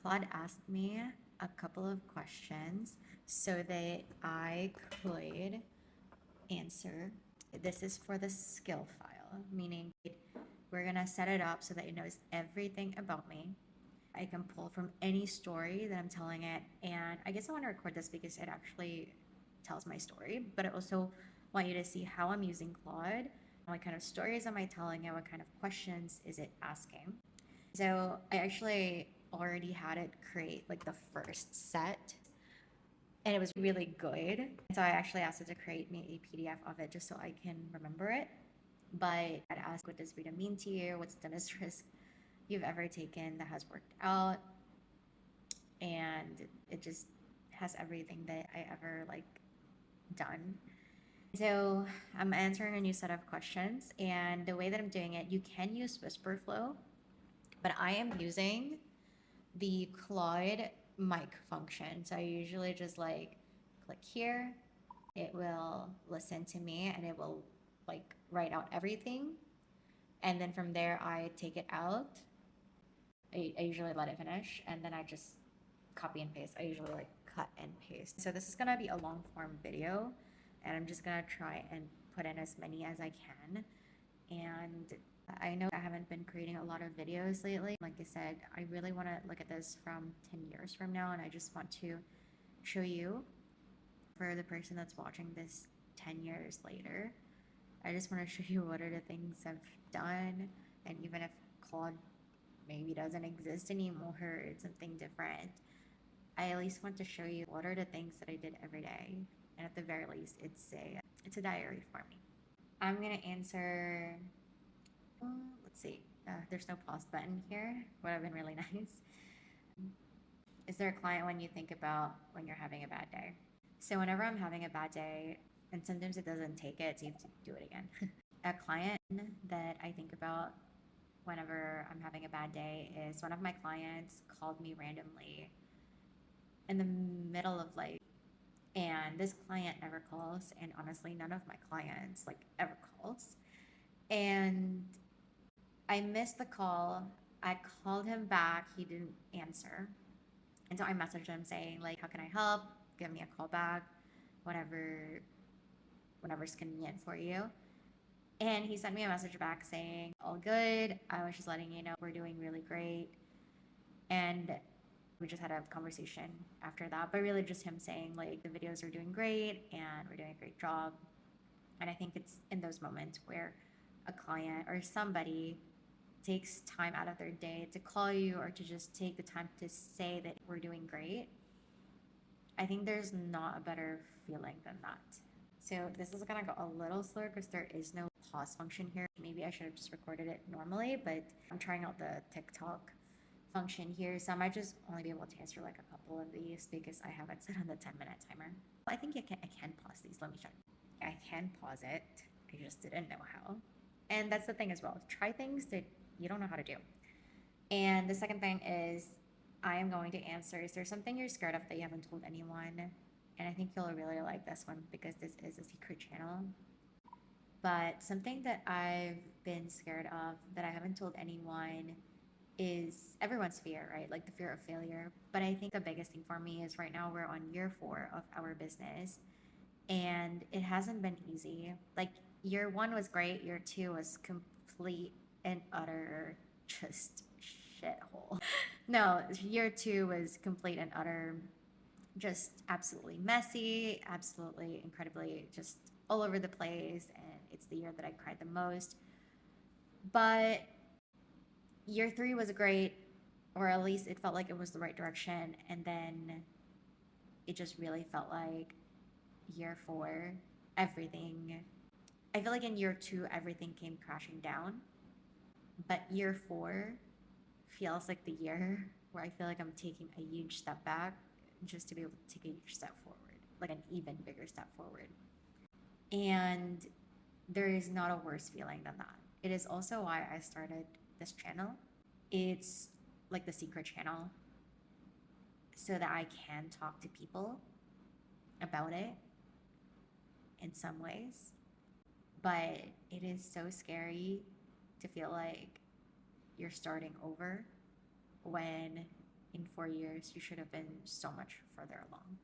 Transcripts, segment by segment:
Claude asked me a couple of questions so that I could answer. This is for the skill file, meaning we're gonna set it up so that it knows everything about me. I can pull from any story that I'm telling it, and I guess I want to record this because it actually tells my story, but I also want you to see how I'm using Claude. What kind of stories am I telling it? What kind of questions is it asking? So I actually already had it create like the first set, and it was really good. So I actually asked it to create me a PDF of it just so I can remember it. But I'd ask, what does freedom mean to you? What's the dumbest risk you've ever taken that has worked out? And it just has everything that I ever done. So I'm answering a new set of questions, and the way that I'm doing it, you can use Whisper Flow, but I am using the Claude mic function. So I usually just click here, it will listen to me and it will write out everything. And then from there, I take it out. I usually let it finish and then I just copy and paste. I usually cut and paste. So this is gonna be a long form video and I'm just gonna try and put in as many as I can. And I know I haven't been creating a lot of videos lately. Like I said, I really want to look at this from 10 years from now, and I just want to show you, for the person that's watching this 10 years later, I just want to show you what are the things I've done, and even if Claude maybe doesn't exist anymore, it's something different, I at least want to show you what are the things that I did every day, and at the very least, it's a diary for me. I'm gonna answer. Let's see. There's no pause button here. Would have been really nice. Is there a client when you think about when you're having a bad day? So whenever I'm having a bad day, and sometimes it doesn't take it, so you have to do it again. A client that I think about whenever I'm having a bad day is one of my clients called me randomly in the middle of and this client never calls, and honestly, none of my clients ever calls. And I missed the call. I called him back. He didn't answer. And so I messaged him saying, how can I help? Give me a call back whenever's convenient for you. And he sent me a message back saying, all good. I was just letting you know we're doing really great. And we just had a conversation after that, but really just him saying the videos are doing great and we're doing a great job. And I think it's in those moments where a client or somebody takes time out of their day to call you or to just take the time to say that we're doing great. I think there's not a better feeling than that. So this is gonna go a little slower because there is no pause function here. Maybe I should have just recorded it normally, but I'm trying out the TikTok function here, so I might just only be able to answer a couple of these because I have it set on the 10-minute timer. I think I can pause these. Let me check. I can pause it. I just didn't know how. And that's the thing as well. Try things that you don't know how to do. And the second thing is I am going to answer, is there something you're scared of that you haven't told anyone? And I think you'll really like this one because this is a secret channel. But something that I've been scared of that I haven't told anyone is everyone's fear, right? The fear of failure. But I think the biggest thing for me is right now we're on year 4 of our business and it hasn't been easy. Year 1 was great, year 2 was complete and utter just shithole. No, year 2 was complete and utter, just absolutely messy, absolutely incredibly just all over the place. And it's the year that I cried the most. But year 3 was great, or at least it felt like it was the right direction. And then it just really felt like year 4, everything. I feel like in year 2, everything came crashing down. But year 4 feels like the year where I feel like I'm taking a huge step back just to be able to take a huge step forward, an even bigger step forward. And there is not a worse feeling than that. It is also why I started this channel. It's the secret channel so that I can talk to people about it in some ways. But it is so scary to feel like you're starting over when in 4 years, you should have been so much further along.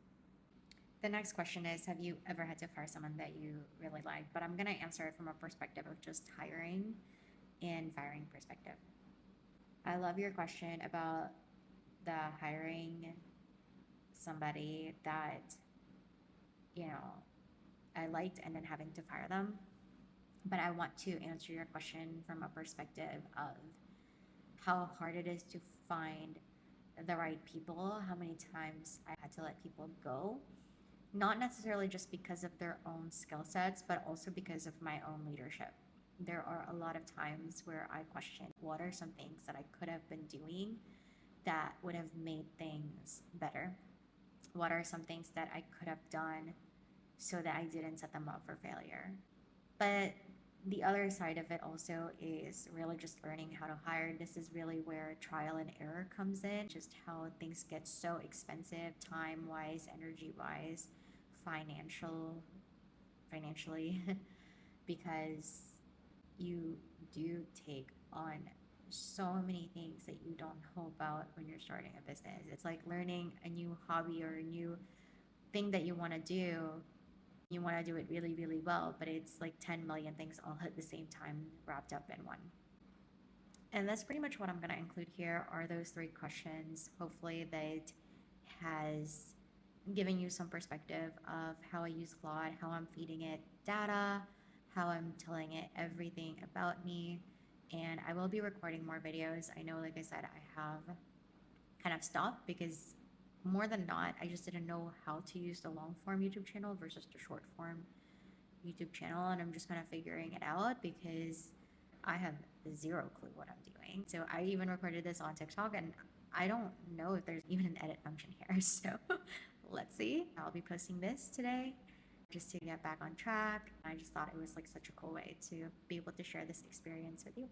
The next question is, have you ever had to fire someone that you really liked? But I'm going to answer it from a perspective of just hiring and firing perspective. I love your question about the hiring somebody that, I liked and then having to fire them. But I want to answer your question from a perspective of how hard it is to find the right people, how many times I had to let people go. Not necessarily just because of their own skill sets, but also because of my own leadership. There are a lot of times where I question what are some things that I could have been doing that would have made things better? What are some things that I could have done so that I didn't set them up for failure? But the other side of it also is really just learning how to hire. This is really where trial and error comes in, just how things get so expensive, time wise, energy wise, financially, because you do take on so many things that you don't know about when you're starting a business. It's like learning a new hobby or a new thing that you want to do. You want to do it really, really well, but it's like 10 million things all at the same time wrapped up in one. And that's pretty much what I'm going to include here are those 3 questions. Hopefully that has given you some perspective of how I use Claude, how I'm feeding it data, how I'm telling it everything about me. And I will be recording more videos. I know, like I said, I have kind of stopped because more than not, I just didn't know how to use the long form YouTube channel versus the short form YouTube channel. And I'm just kind of figuring it out because I have 0 clue what I'm doing. So I even recorded this on TikTok and I don't know if there's even an edit function here. So let's see. I'll be posting this today just to get back on track. I just thought it was like such a cool way to be able to share this experience with you.